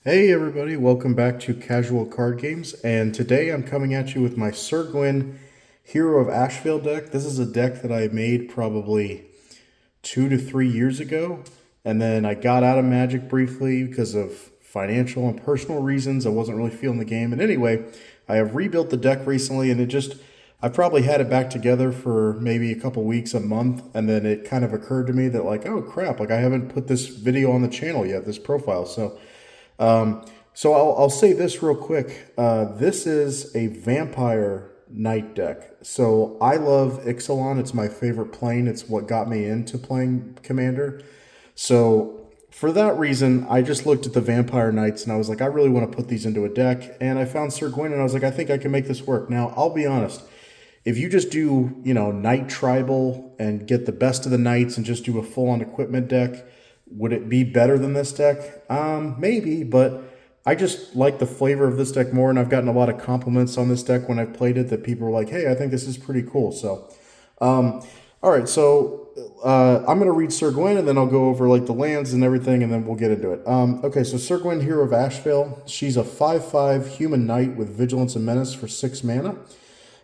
Hey everybody, welcome back to Casual Card Games, and today I'm coming at you with my Sir Gwyn Hero of Asheville deck. This is a deck that I made probably 2 to 3 years ago, and then I got out of Magic briefly because of financial and personal reasons. I wasn't really feeling the game, and anyway, I have rebuilt the deck recently, and I've probably had it back together for maybe a couple weeks, a month, and then it kind of occurred to me that like, oh crap, like I haven't put this video on the channel yet, this profile, so I'll say this real quick. This is a vampire knight deck. So I love Ixalan. It's my favorite plane. It's what got me into playing Commander. So for that reason, I just looked at the vampire knights and I was like, I really want to put these into a deck. And I found Sir Gwyn and I was like, I think I can make this work. Now, I'll be honest. If you just do, knight tribal and get the best of the knights and just do a full-on equipment deck, would it be better than this deck? Maybe, but I just like the flavor of this deck more, and I've gotten a lot of compliments on this deck when I've played it that people are like, hey, I think this is pretty cool. So, all right, so I'm going to read Sir Gwyn, and then I'll go over like the lands and everything, and then we'll get into it. Okay, so Sir Gwyn, Hero of Asheville. She's a 5/5 human knight with Vigilance and Menace for 6 mana.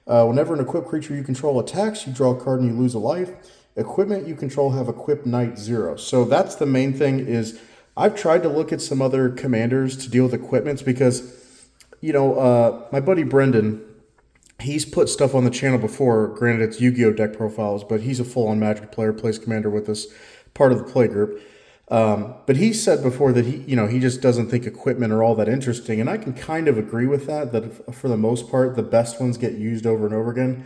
Whenever an equipped creature you control attacks, you draw a card and you lose a life. Equipment you control have equipped knight 0. So that's the main thing. Is I've tried to look at some other commanders to deal with equipments because, my buddy Brendan, he's put stuff on the channel before. Granted, it's Yu-Gi-Oh deck profiles, but he's a full-on Magic player, plays Commander with us, part of the play group. But he said before that he just doesn't think equipment are all that interesting, and I can kind of agree with that. That for the most part, the best ones get used over and over again.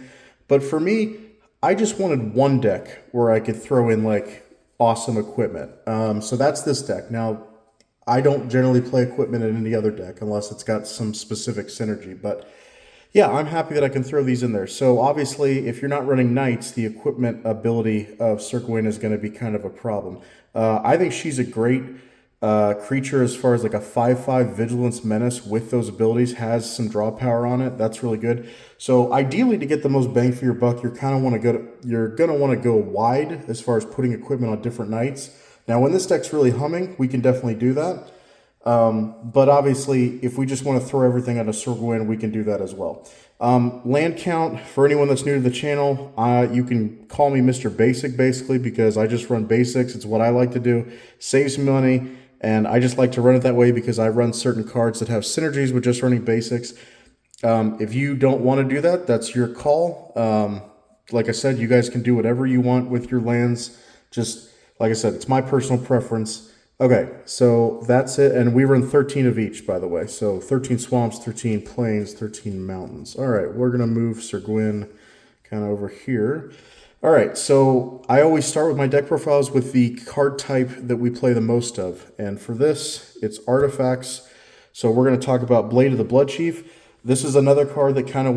But for me, I just wanted one deck where I could throw in like awesome equipment. So that's this deck. Now, I don't generally play equipment in any other deck unless it's got some specific synergy. But yeah, I'm happy that I can throw these in there. So obviously, if you're not running knights, the equipment ability of Sir Gwyn is going to be kind of a problem. I think she's a great creature as far as like a 5/5 Vigilance Menace with those abilities, has some draw power on it. That's really good. So ideally, to get the most bang for your buck, you're gonna want to go wide as far as putting equipment on different knights. Now, when this deck's really humming, we can definitely do that. But obviously, if we just want to throw everything at a Sir Gwyn, we can do that as well. Land count, for anyone that's new to the channel, you can call me Mr. Basic, basically, because I just run basics. It's what I like to do. Saves me money, and I just like to run it that way because I run certain cards that have synergies with just running basics. If you don't want to do that, that's your call. Like I said, you guys can do whatever you want with your lands. Just, like I said, it's my personal preference. Okay, so that's it. And we run 13 of each, by the way. So 13 swamps, 13 plains, 13 mountains. All right, we're going to move Sir Gwyn kind of over here. All right, so I always start with my deck profiles with the card type that we play the most of. And for this, it's artifacts. So we're going to talk about Blade of the Blood Chief. This is another card that kind of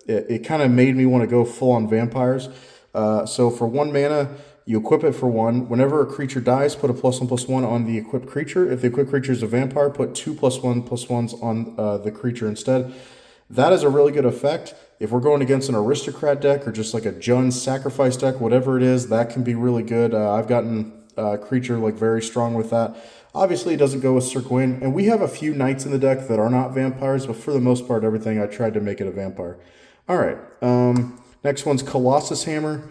it kind of made me want to go full on vampires. So for 1 mana, you equip it for 1. Whenever a creature dies, put a +1/+1 on the equipped creature. If the equipped creature is a vampire, put 2 +1/+1s on the creature instead. That is a really good effect. If we're going against an aristocrat deck or just like a Jund sacrifice deck, whatever it is, that can be really good. I've gotten a creature like very strong with that. Obviously, it doesn't go with Sir Gwyn, and we have a few knights in the deck that are not vampires, but for the most part, everything I tried to make it a vampire. All right, next one's Colossus Hammer.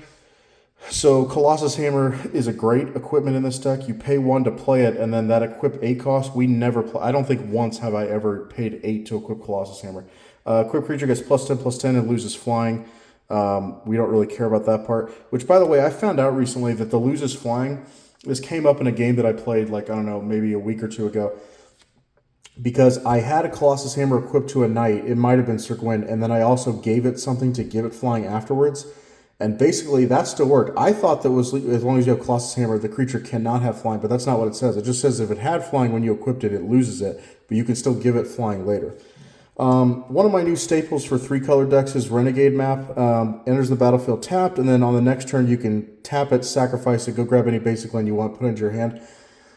So Colossus Hammer is a great equipment in this deck. You pay 1 to play it, and then that equip 8 cost, we never play. I don't think once have I ever paid 8 to equip Colossus Hammer. Equipped creature gets +10/+10 and loses flying. We don't really care about that part. Which, by the way, I found out recently that the loses flying, this came up in a game that I played, like, I don't know, maybe a week or two ago. Because I had a Colossus Hammer equipped to a knight. It might have been Sir Gwyn, and then I also gave it something to give it flying afterwards. And basically, that still worked. I thought that was as long as you have Colossus Hammer, the creature cannot have flying, but that's not what it says. It just says if it had flying when you equipped it, it loses it, but you can still give it flying later. One of my new staples for 3-color decks is Renegade Map. Enters the battlefield tapped, and then on the next turn, you can tap it, sacrifice it, go grab any basic land you want, put it into your hand.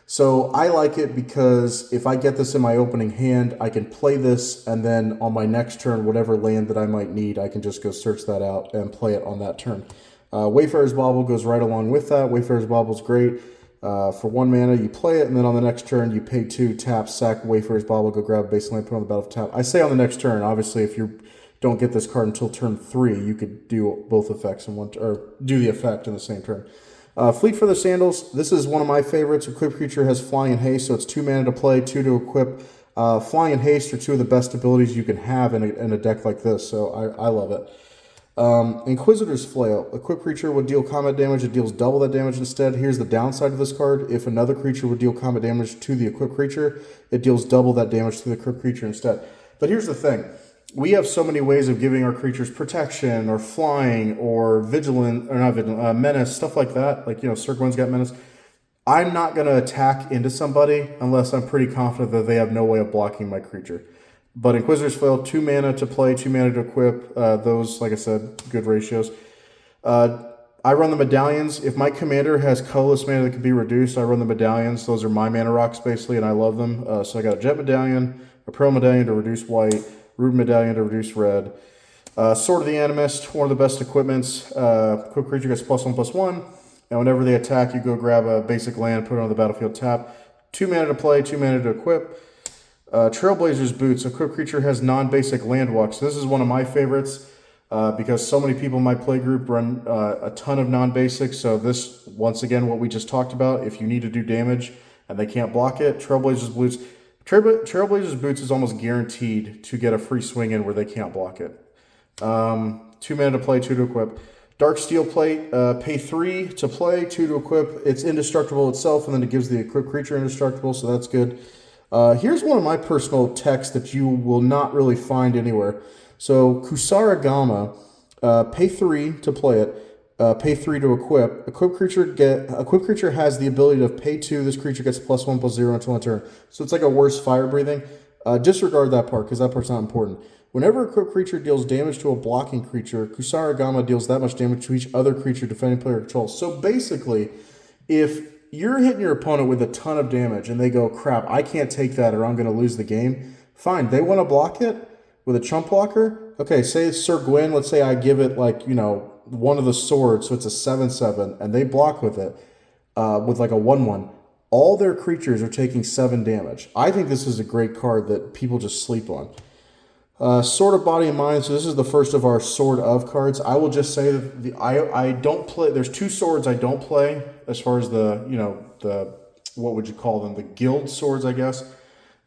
So I like it because if I get this in my opening hand, I can play this, and then on my next turn, whatever land that I might need, I can just go search that out and play it on that turn. Wayfarer's Bauble goes right along with that. Wayfarer's Bauble is great. For 1 mana, you play it, and then on the next turn, you pay 2, tap, sack, wait for his bauble, go grab a base land, put it on the battlefield, tap. I say on the next turn. Obviously, if you don't get this card until turn 3, you could do both effects in one, or do the effect in the same turn. Fleet for the Sandals. This is one of my favorites. Equipped creature has Flying and Haste, so it's 2 mana to play, 2 to equip. Flying and Haste are 2 of the best abilities you can have in a deck like this, so I love it. Inquisitor's Flail. Equipped creature would deal combat damage. It deals double that damage instead. Here's the downside of this card. If another creature would deal combat damage to the equipped creature, it deals double that damage to the equipped creature instead. But here's the thing. We have so many ways of giving our creatures protection or flying or vigilant, or not vigilant, menace, stuff like that. Like, Sir Gwyn's got menace. I'm not going to attack into somebody unless I'm pretty confident that they have no way of blocking my creature. But Inquisitor's Flail, 2 mana to play, 2 mana to equip. Those, like I said, good ratios. I run the medallions. If my commander has colorless mana that can be reduced, I run the medallions. Those are my mana rocks, basically, and I love them. So I got a Jet Medallion, a Pearl Medallion to reduce white, Ruby Medallion to reduce red. Sword of the Animist, one of the best equipments. Equipped creature gets +1/+1. And whenever they attack, you go grab a basic land, put it on the battlefield, tap. 2 mana to play, 2 mana to equip. Trailblazer's Boots. Equipped creature has non-basic land walk. So this is one of my favorites because so many people in my play group run a ton of non-basics. So this, once again, what we just talked about, if you need to do damage and they can't block it, Trailblazer's Boots. Trailblazer's Boots is almost guaranteed to get a free swing in where they can't block it. 2 mana to play, 2 to equip. Dark Steel Plate, pay 3 to play, 2 to equip. It's indestructible itself, and then it gives the equipped creature indestructible, so that's good. Here's one of my personal techs that you will not really find anywhere. So Kusarigama, pay 3 to play it, pay 3 to equip. Equipped creature has the ability to pay 2. This creature gets +1/+0 until end turn. So it's like a worse fire breathing. Disregard that part because that part's not important. Whenever a equipped creature deals damage to a blocking creature, Kusarigama deals that much damage to each other creature defending player controls. So basically, if you're hitting your opponent with a ton of damage and they go, crap, I can't take that or I'm going to lose the game, fine. They want to block it with a chump blocker. Okay, say it's Sir Gwyn. Let's say I give it one of the swords, so it's a 7/7, and they block with it with like a 1/1. All their creatures are taking 7 damage. I think this is a great card that people just sleep on. Sword of Body and Mind. So this is the first of our Sword of cards. I will just say that I don't play. There's 2 swords I don't play as far as the what would you call them? The guild swords, I guess.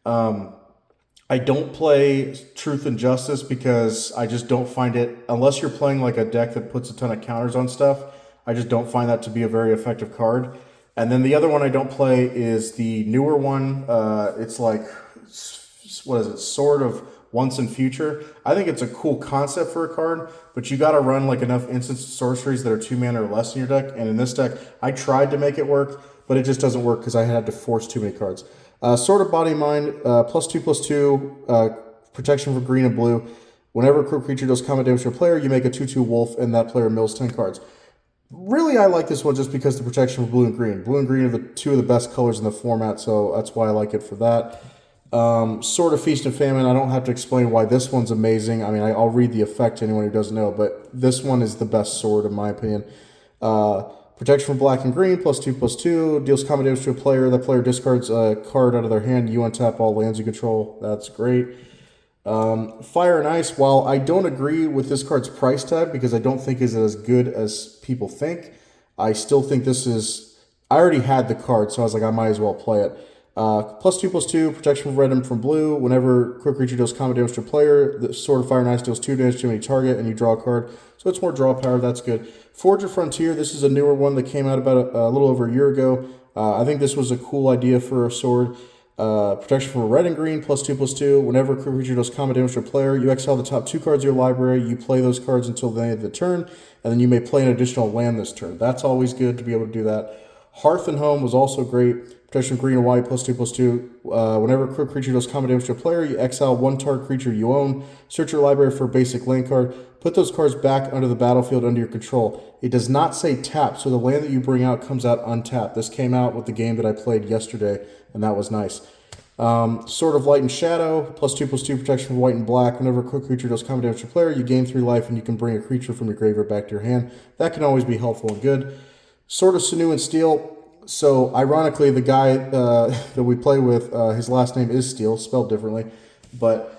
I don't play Truth and Justice because I just don't find it, unless you're playing like a deck that puts a ton of counters on stuff, I just don't find that to be a very effective card. And then the other one I don't play is the newer one. It's like, what is it? Sword of Once and Future. I think it's a cool concept for a card, but you got to run like enough instant sorceries that are 2 mana or less in your deck. And in this deck, I tried to make it work, but it just doesn't work because I had to force too many cards. Sword of Body and Mind, +2/+2, protection for green and blue. Whenever a creature does combat damage to a player, you make a 2/2 wolf, and that player mills 10 cards. Really, I like this one just because the protection for blue and green. Blue and green are the 2 of the best colors in the format, so that's why I like it for that. Sword of Feast and Famine. I don't have to explain why this one's amazing. I mean, I'll read the effect to anyone who doesn't know, but this one is the best sword in my opinion. Protection from black and green, +2/+2, deals combat damage to a player. That player discards a card out of their hand. You untap all lands you control. That's great. Fire and Ice. While I don't agree with this card's price tag because I don't think it's as good as people think, I still think this is... I already had the card, so I was like, I might as well play it. +2/+2, protection from red and from blue. Whenever quick creature deals combat damage to a player, the Sword of Fire and Ice deals 2 damage to any target, and you draw a card. So it's more draw power. That's good. Forge of Frontier. This is a newer one that came out about a little over a year ago. I think this was a cool idea for a sword. Protection from red and green, +2/+2. Whenever a creature does combat damage to a player, you exile the top 2 cards of your library. You play those cards until the end of the turn, and then you may play an additional land this turn. That's always good to be able to do that. Hearth and Home was also great. Protection green and white, +2/+2. Whenever a quick creature does combat damage to a player, you exile 1 target creature you own. Search your library for a basic land card. Put those cards back under the battlefield under your control. It does not say tap, so the land that you bring out comes out untapped. This came out with the game that I played yesterday, and that was nice. Sword of Light and Shadow, +2/+2, protection from white and black. Whenever a quick creature does combat damage to a player, you gain 3 life, and you can bring a creature from your graveyard back to your hand. That can always be helpful and good. Sword of Sinew and Steel. So ironically, the guy that we play with, his last name is Steel, spelled differently, but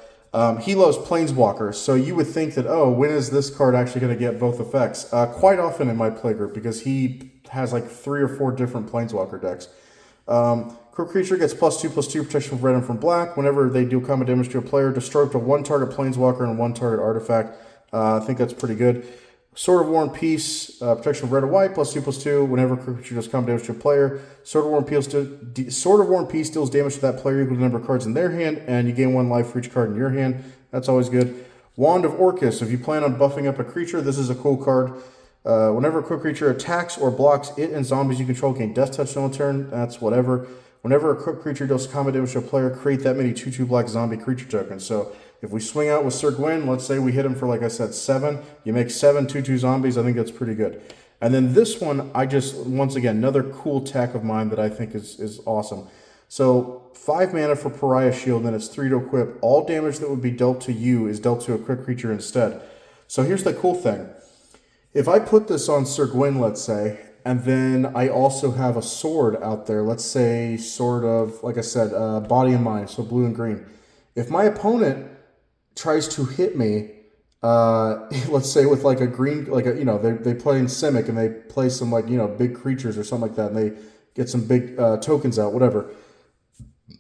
he loves Planeswalkers. So you would think that, oh, when is this card actually going to get both effects? Quite often in my playgroup, because he has like 3 or 4 different Planeswalker decks. Creature gets +2/+2 protection from red and from black. Whenever they do combat damage to a player, destroy up to 1 target Planeswalker and 1 target artifact. I think that's pretty good. Sword of War and Peace, protection from red and white, +2/+2. Whenever creature does combat damage to a player, Sword of War and Peace deals damage to that player equal to the number of cards in their hand, and you gain 1 life for each card in your hand. That's always good. Wand of Orcus. If you plan on buffing up a creature, this is a cool card. Whenever a creature attacks or blocks it and zombies you control gain Death Touch on turn. That's whatever. Whenever a creature deals combat damage to a player, create that many 2/2 black zombie creature tokens. So if we swing out with Sir Gwyn, let's say we hit him for, like I said, 7. You make 7 2/2 zombies. I think that's pretty good. And then this one, once again, another cool tech of mine that I think is awesome. So 5 mana for Pariah Shield, and it's 3 to equip. All damage that would be dealt to you is dealt to a quick creature instead. So here's the cool thing. If I put this on Sir Gwyn, let's say, and then I also have a sword out there, let's say Sword of, like I said, Body and Mind, so blue and green. If my opponent tries to hit me, let's say with like a green, they play in Simic and they play some big creatures or something like that, and they get some big tokens out, whatever.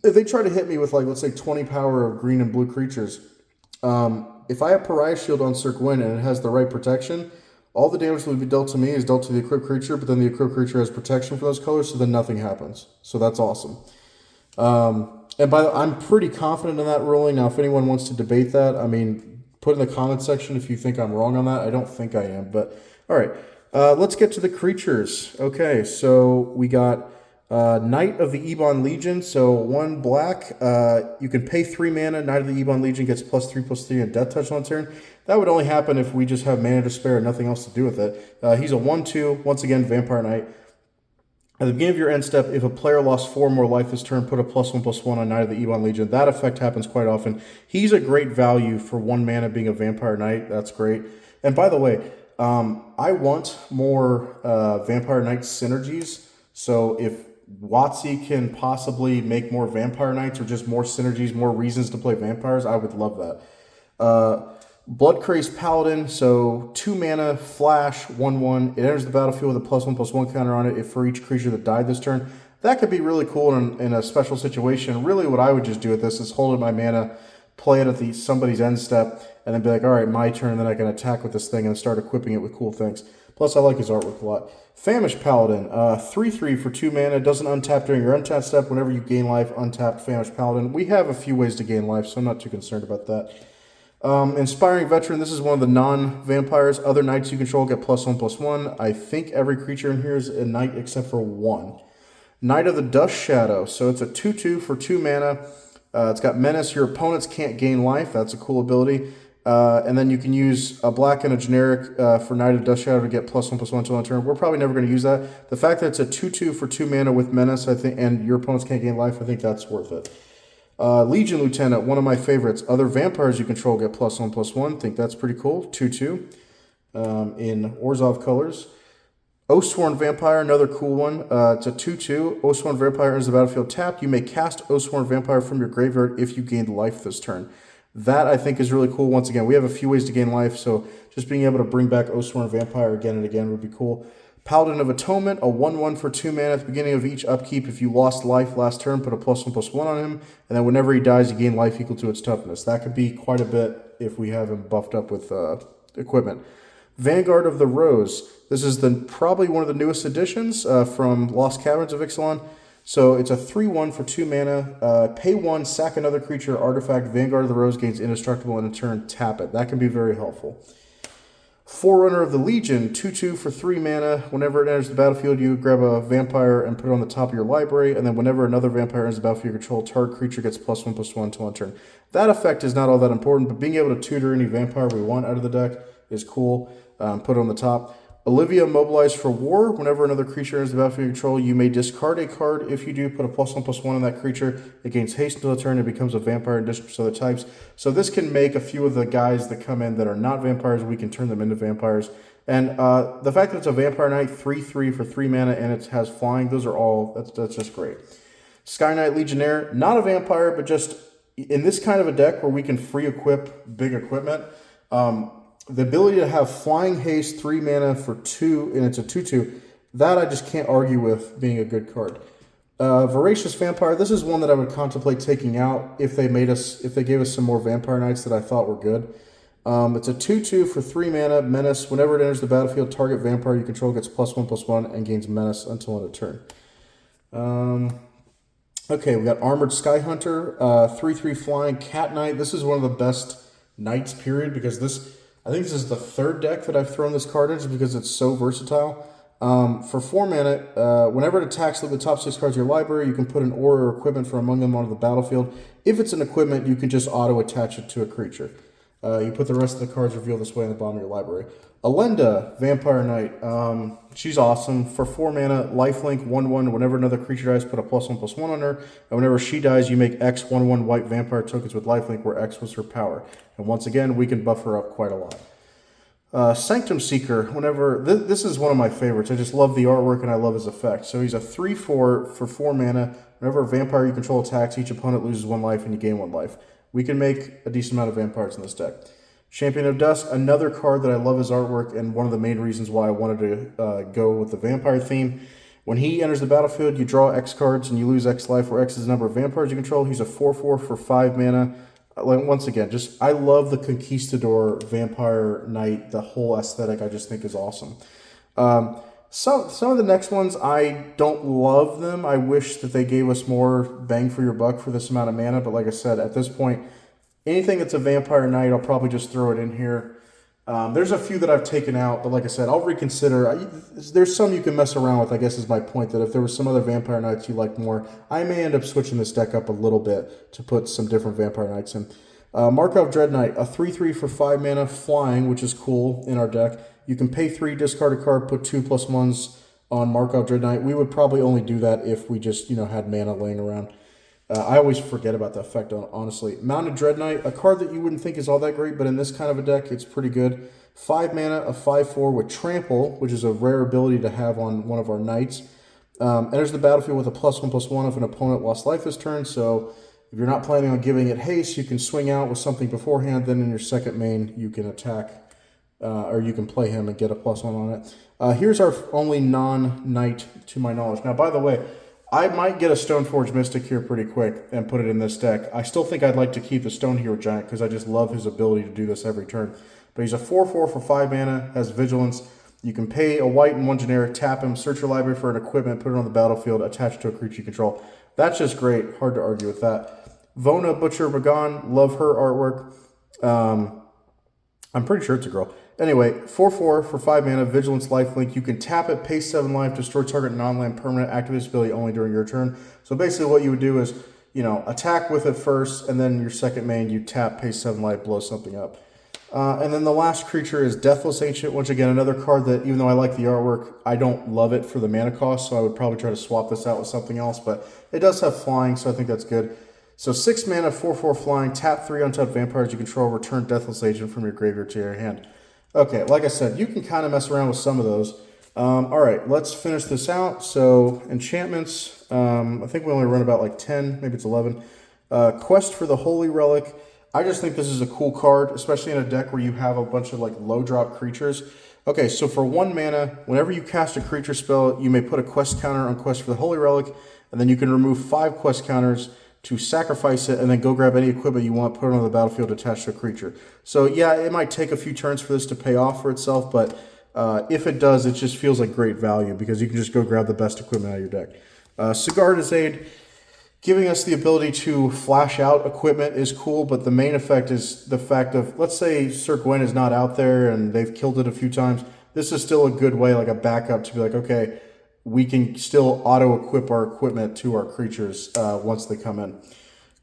If they try to hit me with let's say 20 power of green and blue creatures, if I have Pariah Shield on Sir Gwyn and it has the right protection, all the damage that would be dealt to me is dealt to the equipped creature, but then the equipped creature has protection for those colors, so then nothing happens. So that's awesome. And I'm pretty confident in that ruling. Now, if anyone wants to debate that, I mean, put in the comment section if you think I'm wrong on that. I don't think I am, but all right. Let's get to the creatures. Okay, so we got Knight of the Ebon Legion. So 1 black. You can pay 3 mana. Knight of the Ebon Legion gets +3/+3 and Death Touch on turn. That would only happen if we just have mana to spare and nothing else to do with it. He's a 1/2. Once again, Vampire Knight. At the beginning of your end step, if a player lost 4 more life this turn, put a +1/+1 on Knight of the Ebon Legion. That effect happens quite often. He's a great value for 1 mana being a Vampire Knight. That's great. And by the way, I want more Vampire Knight synergies. So if WotC can possibly make more Vampire Knights or just more synergies, more reasons to play vampires, I would love that. Bloodcrazed Paladin, so 2 mana, flash, 1/1. It enters the battlefield with a +1/+1 counter on it if for each creature that died this turn. That could be really cool in a special situation. Really what I would just do with this is hold in my mana, play it at somebody's end step, and then be like, all right, my turn, and then I can attack with this thing and start equipping it with cool things. Plus, I like his artwork a lot. Famished Paladin, 3/3 for 2 mana, doesn't untap during your untap step. Whenever you gain life, untap Famished Paladin. We have a few ways to gain life, so I'm not too concerned about that. Inspiring Veteran, this is one of the non-vampires. Other knights you control get +1/+1. I think every creature in here is a knight except for 1. Knight of the Dust Shadow, so it's a 2/2 for 2 mana. It's got Menace. Your opponents can't gain life. That's a cool ability. And then you can use a black and a generic for Knight of Dust Shadow to get +1/+1 until end turn. We're probably never going to use that. The fact that it's a 2/2 for 2 mana with Menace, I think, and your opponents can't gain life, I think that's worth it. Legion Lieutenant, one of my favorites. Other vampires you control get +1/+1. Think that's pretty cool. 2/2 in Orzhov colors. Oathsworn Vampire, another cool one. It's a 2/2. Oathsworn Vampire enters the battlefield tapped. You may cast Oathsworn Vampire from your graveyard if you gained life this turn. That, I think, is really cool. Once again, we have a few ways to gain life, so just being able to bring back Oathsworn Vampire again and again would be cool. Paladin of Atonement, a 1/1 for 2 mana at the beginning of each upkeep. If you lost life last turn, put a +1/+1 on him, and then whenever he dies, you gain life equal to its toughness. That could be quite a bit if we have him buffed up with equipment. Vanguard of the Rose. This is probably one of the newest additions from Lost Caverns of Ixalan. So it's a 3/1 for 2 mana. Pay 1, sack another creature, artifact. Vanguard of the Rose gains indestructible, and in turn tap it. That can be very helpful. Forerunner of the Legion, 2/2 for 3 mana. Whenever it enters the battlefield, you grab a vampire and put it on the top of your library, and then whenever another vampire enters the battlefield, your control target creature gets +1/+1 until end turn. That effect is not all that important, but being able to tutor any vampire we want out of the deck is cool. Put it on the top. Olivia, mobilized for war. Whenever another creature enters the battlefield control, you may discard a card. If you do, put a +1/+1 on that creature. It gains haste until the turn. It becomes a vampire in addition to other types. So this can make a few of the guys that come in that are not vampires, we can turn them into vampires. And the fact that it's a Vampire Knight, 3/3 for 3 mana, and it has flying, those are all, that's just great. Sky Knight Legionnaire, not a vampire, but just in this kind of a deck where we can free equip big equipment, the ability to have flying haste, 3 mana for 2, and it's a 2/2, that I just can't argue with being a good card. Voracious Vampire, this is one that I would contemplate taking out if they gave us some more Vampire Knights that I thought were good. It's a 2/2 for 3 mana, Menace. Whenever it enters the battlefield, target vampire you control gets +1/+1 and gains Menace until end of turn. Okay, we got Armored Sky Hunter, 3/3 flying, Cat Knight. This is one of the best knights, period, because I think this is the third deck that I've thrown this card in just because it's so versatile. For 4 mana, whenever it attacks, look at the top 6 cards of your library. You can put an aura or equipment from among them onto the battlefield. If it's an equipment, you can just auto-attach it to a creature. You put the rest of the cards revealed this way on the bottom of your library. Alenda, Vampire Knight. She's awesome. For 4 mana, lifelink, 1/1. Whenever another creature dies, put a +1/+1 on her. And whenever she dies, you make X 1/1 white vampire tokens with lifelink, where X was her power. And once again, we can buff her up quite a lot. Sanctum Seeker. Whenever this is one of my favorites. I just love the artwork and I love his effect. So he's a 3/4 for 4 mana. Whenever a vampire you control attacks, each opponent loses 1 life and you gain 1 life. We can make a decent amount of vampires in this deck. Champion of Dusk, another card that I love his artwork and one of the main reasons why I wanted to go with the vampire theme. When he enters the battlefield, you draw X cards and you lose X life, where X is the number of vampires you control. He's a 4/4 for 5 mana. Once again, I love the Conquistador Vampire Knight. The whole aesthetic I just think is awesome. Some of the next ones, I don't love them. I wish that they gave us more bang for your buck for this amount of mana. But like I said, at this point, anything that's a Vampire Knight, I'll probably just throw it in here. There's a few that I've taken out, but like I said, I'll reconsider. There's some you can mess around with, I guess is my point, that if there was some other Vampire Knights you like more, I may end up switching this deck up a little bit to put some different Vampire Knights in. Markov Dread Knight, a 3/3 for 5 mana, flying, which is cool in our deck. You can pay 3, discard a card, put 2+1s on Markov Dread Knight. We would probably only do that if we just, had mana laying around. I always forget about the effect, honestly. Mounted Dread Knight, a card that you wouldn't think is all that great, but in this kind of a deck, it's pretty good. 5 mana, a 5/4 with Trample, which is a rare ability to have on one of our knights. Enters the battlefield with a +1/+1 if an opponent lost life this turn, so if you're not planning on giving it haste, you can swing out with something beforehand, then in your second main, you can attack, or you can play him and get a +1 on it. Here's our only non-knight to my knowledge. Now, by the way, I might get a Stoneforge Mystic here pretty quick and put it in this deck. I still think I'd like to keep the Stone Hero Giant because I just love his ability to do this every turn. But he's a 4/4 for 5 mana, has Vigilance. You can pay a white and 1 generic, tap him, search your library for an equipment, put it on the battlefield, attach it to a creature you control. That's just great. Hard to argue with that. Vona Butcher Magan, love her artwork. I'm pretty sure it's a girl. Anyway, 4/4 for 5 mana, Vigilance, lifelink. You can tap it, pay 7 life, destroy target non-land permanent, activate this ability only during your turn. So basically what you would do is, attack with it first, and then your second main, you tap, pay 7 life, blow something up. And then the last creature is Deathless Ancient. Once again, another card that, even though I like the artwork, I don't love it for the mana cost, so I would probably try to swap this out with something else, but it does have flying, so I think that's good. So 6 mana, 4/4 flying, tap 3 untapped vampires you control, return Deathless Agent from your graveyard to your hand. Okay, like I said, you can kind of mess around with some of those. All right, let's finish this out. So enchantments, I think we only run about like 10, maybe it's 11. Quest for the Holy Relic. I just think this is a cool card, especially in a deck where you have a bunch of like low drop creatures. Okay, so for 1 mana, whenever you cast a creature spell, you may put a quest counter on Quest for the Holy Relic, and then you can remove 5 quest counters to sacrifice it and then go grab any equipment you want, put it on the battlefield attached to a creature. So yeah, it might take a few turns for this to pay off for itself, but if it does, it just feels like great value because you can just go grab the best equipment out of your deck. Cigar Aid, giving us the ability to flash out equipment is cool, but the main effect is the fact of, let's say Sir Gwyn is not out there and they've killed it a few times. This is still a good way, like a backup, to be like, okay, we can still auto-equip our equipment to our creatures once they come in.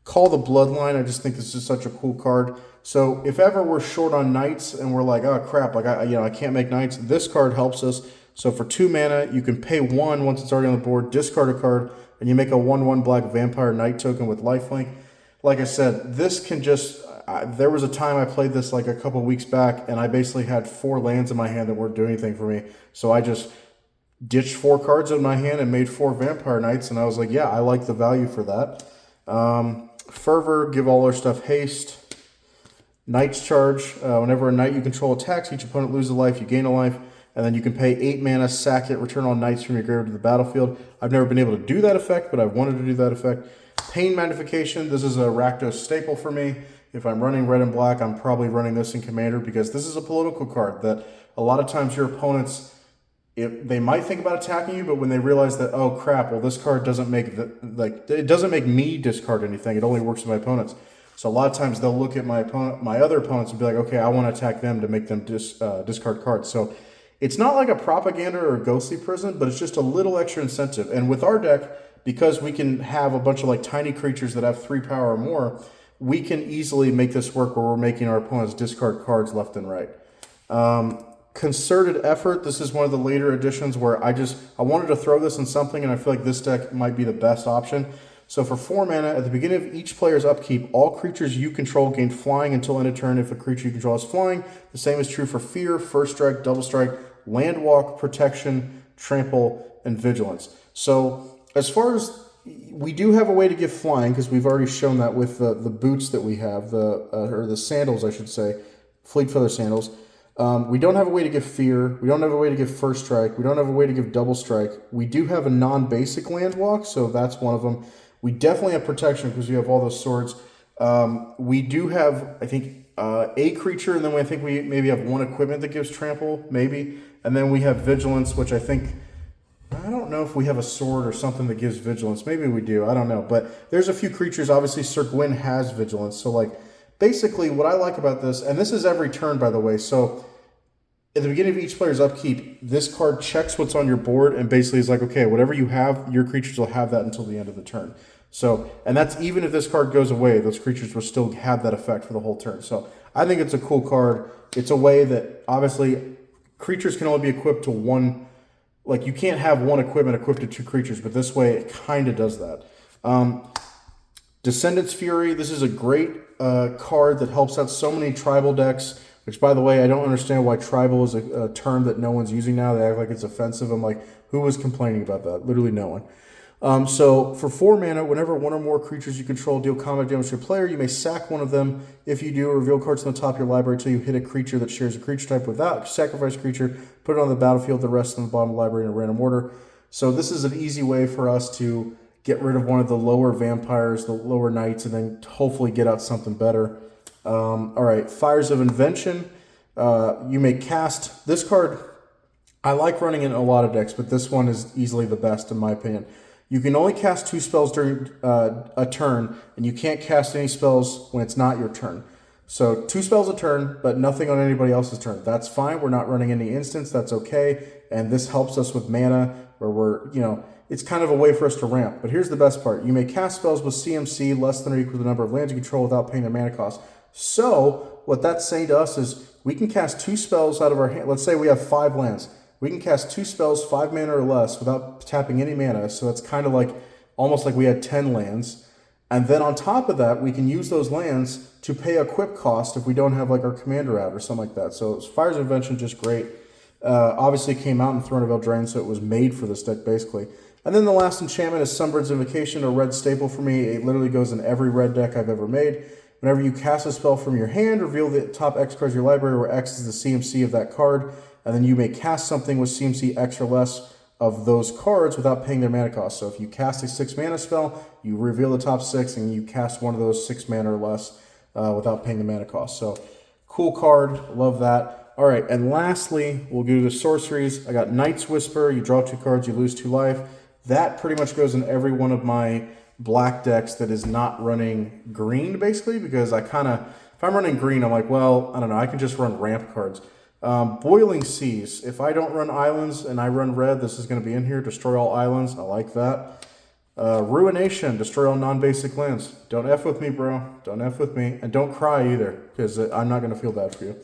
Call the Bloodline. I just think this is such a cool card. So if ever we're short on knights and we're like, oh crap, like I can't make knights, this card helps us. So for 2 mana, you can pay 1 once it's already on the board, discard a card, and you make a 1/1 black vampire knight token with lifelink. Like I said, this can just. There was a time I played this like a couple weeks back, and I basically had 4 lands in my hand that weren't doing anything for me. So I just ditched 4 cards in my hand and made 4 vampire knights, and I was like, yeah, I like the value for that. Fervor, give all our stuff haste. Knight's Charge, whenever a knight you control attacks, each opponent loses a life, you gain a life, and then you can pay 8 mana, sack it, return all knights from your graveyard to the battlefield. I've never been able to do that effect, but I've wanted to do that effect. Pain Magnification, this is a Rakdos staple for me. If I'm running red and black, I'm probably running this in Commander because this is a political card that a lot of times your opponents, they might think about attacking you, but when they realize that, oh crap, well this card doesn't make it doesn't make me discard anything. It only works with my opponents. So a lot of times they'll look at my other opponents and be like, okay, I want to attack them to make them discard cards. So it's not like a propaganda or a ghostly prison, but it's just a little extra incentive. And with our deck, because we can have a bunch of like tiny creatures that have 3 power or more, we can easily make this work where we're making our opponents discard cards left and right. Concerted Effort, this is one of the later editions where I wanted to throw this in something, and I feel like this deck might be the best option. So for 4 mana, at the beginning of each player's upkeep, all creatures you control gain flying until end of turn if a creature you control is flying. The same is true for Fear, First Strike, Double Strike, Land Walk, Protection, Trample, and Vigilance. So as far as we do have a way to give flying, because we've already shown that with the boots that we have, or the sandals, I should say, Fleet Feather sandals. We don't have a way to give Fear. We don't have a way to give First Strike. We don't have a way to give Double Strike. We do have a non-basic land walk, so that's one of them. We definitely have Protection because we have all those swords. We do have, I think, a creature, and then I think we maybe have 1 equipment that gives Trample, maybe. And then we have Vigilance, which I think, I don't know if we have a sword or something that gives Vigilance. Maybe we do. I don't know. But there's a few creatures. Obviously, Sir Gwyn has Vigilance. So, like, basically what I like about this, and this is every turn, by the way. So at the beginning of each player's upkeep, this card checks what's on your board and basically is like, okay, whatever you have, your creatures will have that until the end of the turn. So, and that's even if this card goes away, those creatures will still have that effect for the whole turn. So I think it's a cool card. It's a way that obviously creatures can only be equipped to 1. Like, you can't have 1 equipment equipped to 2 creatures, but this way it kind of does that. Descendant's Fury, this is a great card that helps out so many tribal decks, which, by the way, I don't understand why tribal is a term that no one's using now. They act like it's offensive. I'm like, who was complaining about that? Literally no one. So for 4 mana, whenever 1 or more creatures you control deal combat damage to a player, you may sack one of them. If you do, reveal cards on the top of your library until you hit a creature that shares a creature type without sacrifice creature, put it on the battlefield, the rest on the bottom of the library in a random order. So this is an easy way for us to get rid of one of the lower vampires, the lower knights, and then hopefully get out something better. All right, Fires of Invention. You may cast this card. I like running in a lot of decks, but this one is easily the best in my opinion. You can only cast 2 spells during a turn, and you can't cast any spells when it's not your turn. So 2 spells a turn, but nothing on anybody else's turn. That's fine. We're not running any instants. That's okay. And this helps us with mana, where we're, it's kind of a way for us to ramp. But here's the best part. You may cast spells with CMC less than or equal to the number of lands you control without paying their mana cost. So what that's saying to us is we can cast 2 spells out of our hand. Let's say we have 5 lands. We can cast 2 spells, 5 mana or less, without tapping any mana. So it's kind of like, almost like we had 10 lands. And then on top of that, we can use those lands to pay a equip cost if we don't have like our commander out or something like that. So Fires of Invention, just great. Obviously it came out in Throne of Eldraine, so it was made for this deck basically. And then the last enchantment is Sunbird's Invocation, a red staple for me. It literally goes in every red deck I've ever made. Whenever you cast a spell from your hand, reveal the top X cards of your library, where X is the CMC of that card. And then you may cast something with CMC X or less of those cards without paying their mana cost. So if you cast a 6 mana spell, you reveal the top 6 and you cast one of those 6 mana or less without paying the mana cost. So cool card, love that. All right, and lastly, we'll do the sorceries. I got Night's Whisper. You draw 2 cards, you lose 2 life. That pretty much goes in every one of my black decks that is not running green, basically, because if I'm running green, I'm like, well, I don't know, I can just run ramp cards. Boiling Seas. If I don't run islands and I run red, this is going to be in here. Destroy all islands. I like that. Ruination, destroy all non-basic lands. Don't F with me, bro. Don't F with me. And don't cry either, because I'm not going to feel bad for you.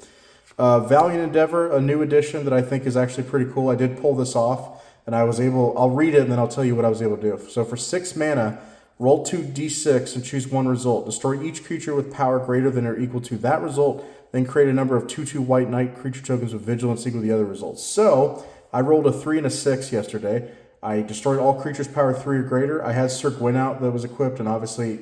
Valiant Endeavor, a new edition that I think is actually pretty cool. I did pull this off, and I was able, I'll read it and then I'll tell you what I was able to do. So for 6 mana, roll 2d6 and choose one result. Destroy each creature with power greater than or equal to that result, then create a number of 2/2 white knight creature tokens with vigilance equal to the other results. So I rolled a 3 and a 6 yesterday. I destroyed all creatures power 3 or greater. I had Sir Gwyn out that was equipped, and obviously,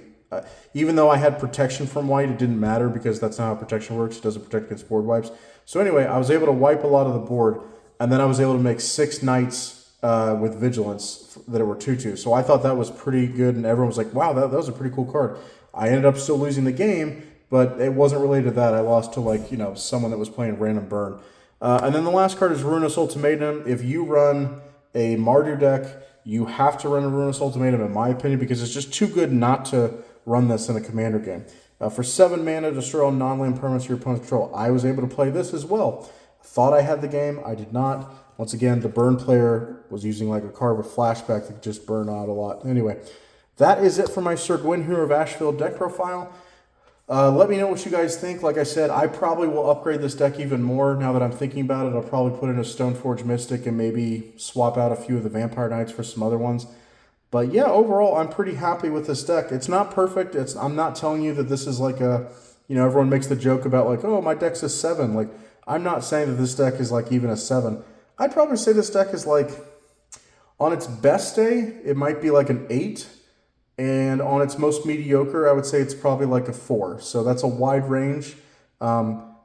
even though I had protection from white, it didn't matter because that's not how protection works. It doesn't protect against board wipes. So anyway, I was able to wipe a lot of the board, and then I was able to make 6 knights with vigilance that were 2/2. So I thought that was pretty good, and everyone was like, wow, that was a pretty cool card. I ended up still losing the game, but it wasn't related to that. I lost to, like, someone that was playing random burn. And then the last card is Ruinous Ultimatum. If you run a Mardu deck, you have to run a Ruinous Ultimatum, in my opinion, because it's just too good not to run this in a commander game. For 7 mana, destroy all non-land permanents your opponent's control. I was able to play this as well. Thought I had the game. I did not. Once again, the burn player was using like a card with flashback that could just burn out a lot. Anyway, that is it for my Sir Gwyn Hero of Ashfield deck profile. Let me know what you guys think. Like I said, I probably will upgrade this deck even more now that I'm thinking about it. I'll probably put in a Stoneforge Mystic and maybe swap out a few of the Vampire Knights for some other ones. But yeah, overall, I'm pretty happy with this deck. It's not perfect. I'm not telling you that this is like a, everyone makes the joke about like, oh, my deck's a 7. Like, I'm not saying that this deck is like even a 7. I'd probably say this deck is like, on its best day, it might be like an 8. And on its most mediocre, I would say it's probably like a 4. So that's a wide range.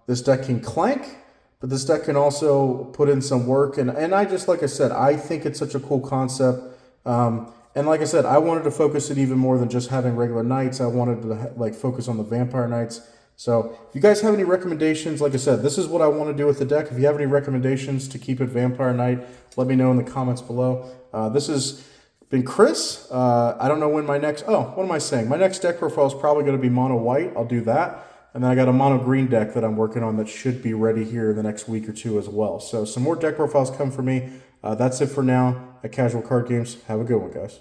This deck can clank, but this deck can also put in some work. And I just, like I said, I think it's such a cool concept. And like I said, I wanted to focus it even more than just having regular knights. I wanted to focus on the Vampire Knights. So if you guys have any recommendations, like I said, this is what I want to do with the deck. If you have any recommendations to keep it Vampire Knight, let me know in the comments below. This has been Chris. I don't know when my next... Oh, what am I saying? My next deck profile is probably going to be mono white. I'll do that. And then I got a mono green deck that I'm working on that should be ready here in the next week or two as well. So some more deck profiles come for me. That's it for now at Casual Card Games. Have a good one, guys.